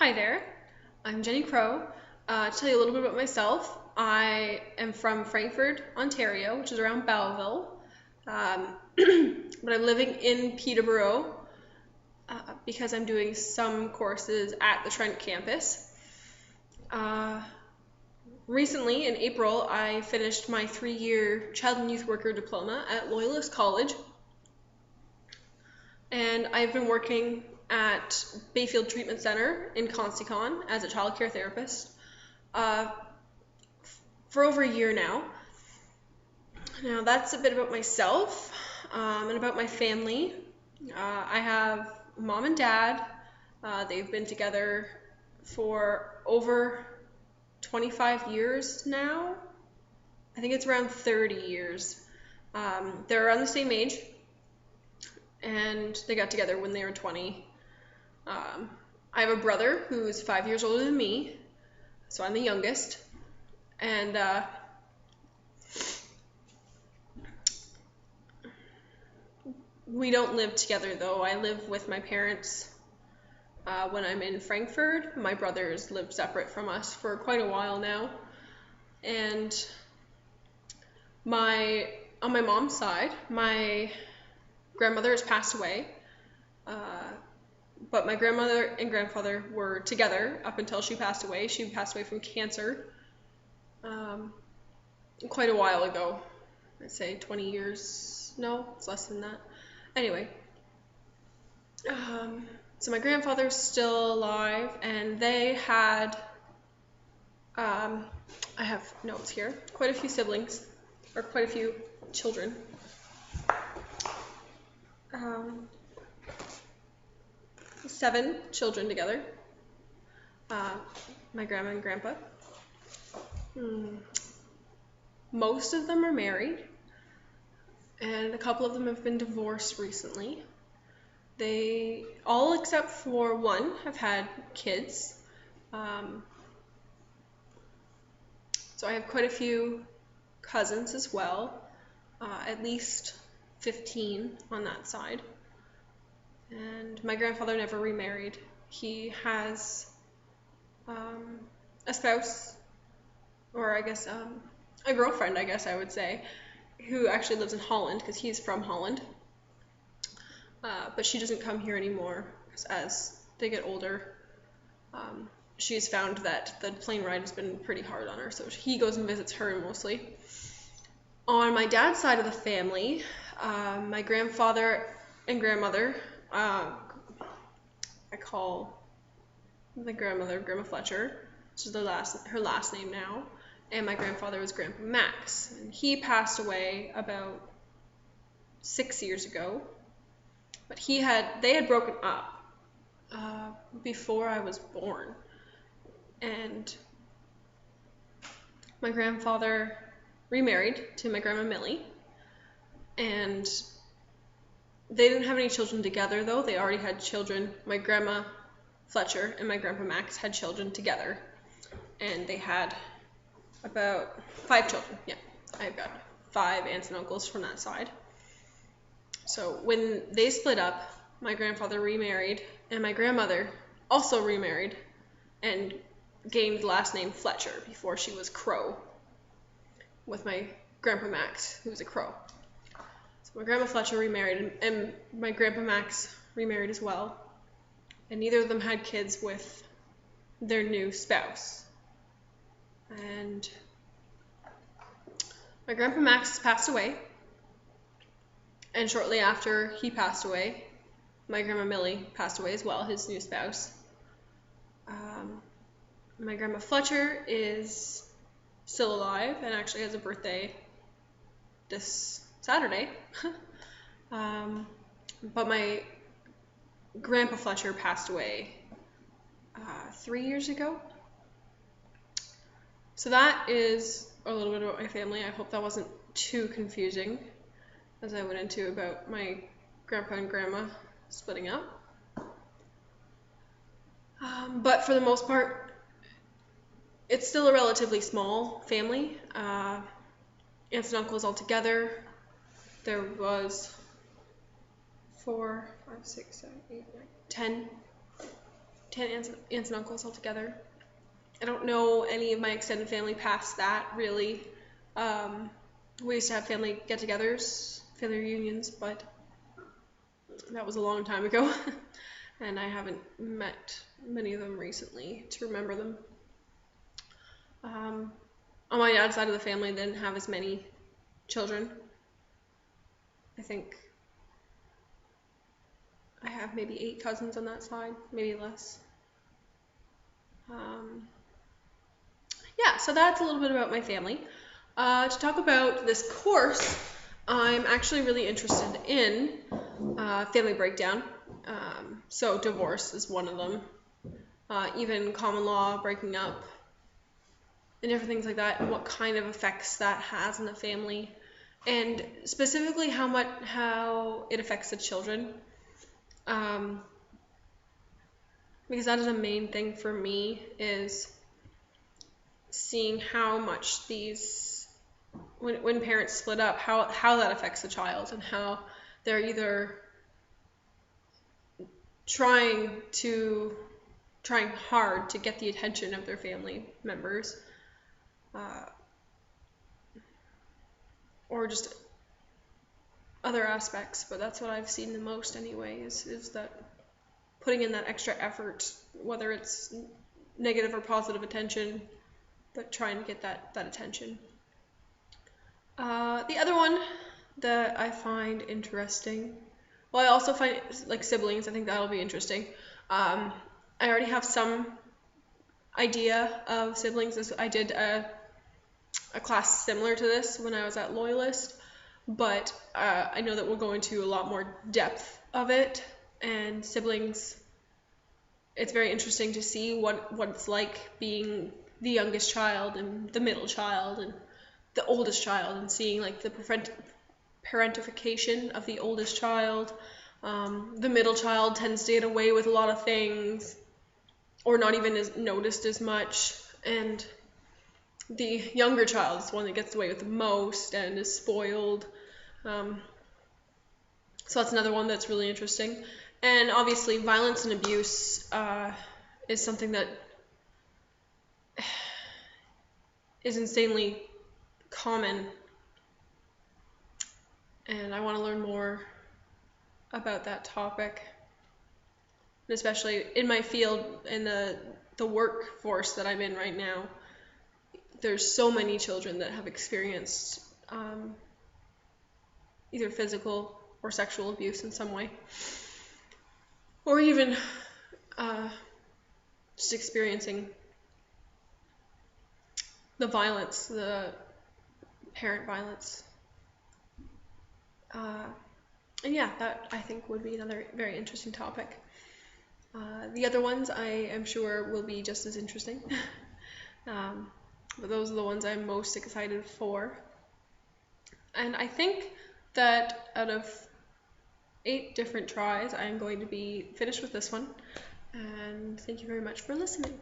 Hi there, I'm Jenny Crow. To tell you a little bit about myself, I am from Frankfurt, Ontario, which is around Belleville, um, but I'm living in Peterborough because I'm doing some courses at the Trent campus. Uh, Recently, in April, I finished my 3-year Child and Youth Worker Diploma at Loyalist College, and I've been working at Bayfield Treatment Center in Consticon as a child care therapist uh, for over a year now. Now that's a bit about myself and about my family. I have mom and dad. They've been together for over 25 years now. I think it's around 30 years. They're around the same age, and they got together when they were 20. I have a brother who's 5 years older than me, so I'm the youngest. And we don't live together though. I live with my parents when I'm in Frankfurt. My brothers live separate from us for quite a while now. And on my mom's side, my grandmother has passed away. But my grandmother and grandfather were together up until she passed away. She passed away from cancer quite a while ago. I'd say 20 years. No, it's less than that. Anyway, so my grandfather's still alive, and they had, I have notes here, quite a few siblings, or quite a few children. 7 children together, my grandma and grandpa. Most of them are married, and a couple of them have been divorced recently. They, all except for one, have had kids. So I have quite a few cousins as well, at least 15 on that side. And my grandfather never remarried. He has a spouse, or I guess a girlfriend, I guess I would say, who actually lives in Holland because he's from Holland. But she doesn't come here anymore as they get older. She's found that the plane ride has been pretty hard on her, so he goes and visits her mostly. On my dad's side of the family, my grandfather and grandmother, I call my grandmother Grandma Fletcher, which is her last name now, and my grandfather was Grandpa Max, and he passed away about 6 years ago. But they had broken up before I was born, and my grandfather remarried to my grandma Millie, and they didn't have any children together though. They already had children. My grandma Fletcher and my grandpa Max had children together, and they had about 5 children. Yeah, I've got 5 aunts and uncles from that side. So when they split up, my grandfather remarried, and my grandmother also remarried and gained the last name Fletcher before she was Crow, with my grandpa Max, who was a Crow. So my grandma Fletcher remarried, and my grandpa Max remarried as well, and neither of them had kids with their new spouse. And my grandpa Max passed away, and shortly after he passed away, my grandma Millie passed away as well, his new spouse. My grandma Fletcher is still alive and actually has a birthday this Saturday. But my grandpa Fletcher passed away 3 years ago. So that is a little bit about my family. I hope that wasn't too confusing as I went into about my grandpa and grandma splitting up. But for the most part, it's still a relatively small family. Aunts and uncles all together. There was 4, 5, 6, 7, 8, 9, 10 10 aunts and uncles altogether. I don't know any of my extended family past that, really. We used to have family get-togethers, family reunions, but that was a long time ago. And I haven't met many of them recently to remember them. On my dad's side of the family, they didn't have as many children. I think I have maybe 8 cousins on that side, maybe less. Yeah, so that's a little bit about my family. To talk about this course, I'm actually really interested in family breakdown. So divorce is one of them. Even common law, breaking up, and different things like that, and what kind of effects that has in the family, and specifically how it affects the children. Because that is a main thing for me, is seeing how much these, when parents split up, how that affects the child, and how they're either trying hard to get the attention of their family members, or just other aspects. But that's what I've seen the most anyway, is that putting in that extra effort, whether it's negative or positive attention, but trying to get that attention. The other one that I find interesting, well, I also find like siblings. I think that'll be interesting. I already have some idea of siblings. I did a class similar to this when I was at Loyalist, but I know that we'll go into a lot more depth of it. And siblings, it's very interesting to see what it's like being the youngest child and the middle child and the oldest child, and seeing like the parentification of the oldest child. The middle child tends to get away with a lot of things, or not even noticed as much, and the younger child is the one that gets away with the most and is spoiled. So that's another one that's really interesting. And obviously violence and abuse is something that is insanely common, and I want to learn more about that topic, and especially in my field, in the workforce that I'm in right now. There's so many children that have experienced either physical or sexual abuse in some way, or even just experiencing the violence, the parent violence. And yeah, that I think would be another very interesting topic. The other ones I am sure will be just as interesting. But those are the ones I'm most excited for. And I think that out of 8 different tries, I am going to be finished with this one. And thank you very much for listening.